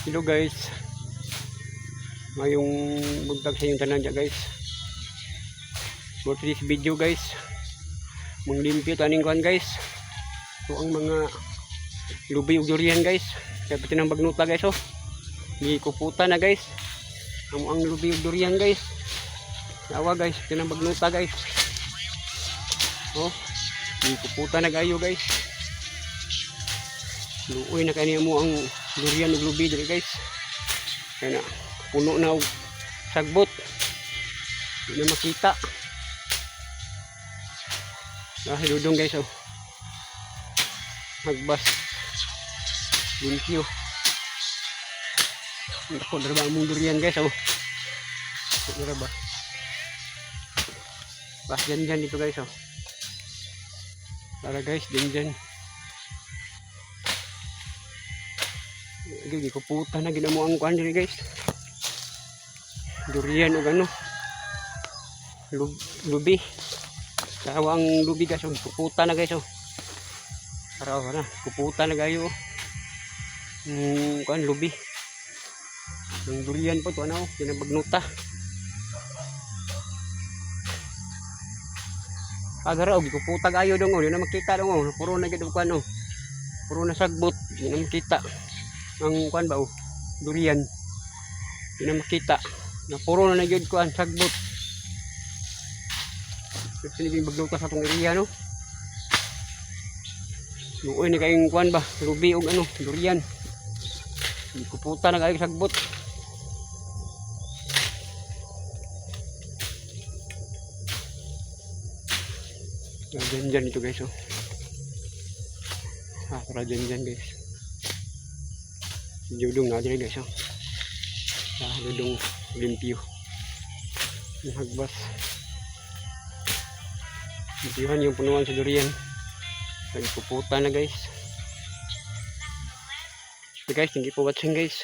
Hello guys. Ngayong buntag sa inyong tanan dyan guys. For this video guys, manglimpyo taning kuan guys. Ito ang mga lubi ug durian guys. Kaya pati ng bagnuta guys oh. Di kuputa na guys. Ang lubi ug durian guys. Yawa guys, pati ng bagnuta guys. Oh, di kuputa na gayo guys. Luoy na kaniya mo ang durian ug lubi diri guys. Kaya na puno na og sagbot. Hindi na makita. Dudong guys oh. Magbas. Limpyo. Ako na ba ang durian guys oh. Ako na ba. Bas dyan dito guys oh. Tara guys, dyan. Hindi ko puta na ginamo ang kuan diri guys. Durian o gano. Lubi. Tawa ang lubi guys, puputa na guys oh. Araw na, puputa na gayo. Kuan lubi. Ang durian po to ano, kinabagnuta. Agara og puputa gayo dong oh, di na makita dong oh. Puro na gid kuan oh. Puro na sagbot, di na makita. Ang kuan ba oh, durian. Di na makita. Na puro na gyud kuan sagbot. Sinibing bagnuta sa tong area no. Luoy ni kayong kuan ba, lubi og ano, durian. Di kuputa na kay sagbot. Dyan ito guys oh. Tara dyan guys. Dudong na dyan guys oh. Dudong limpyo. Hagbas. Limpyohan yung punuan sa durian. Nagpuputa na guys. So guys, thank you for watching guys.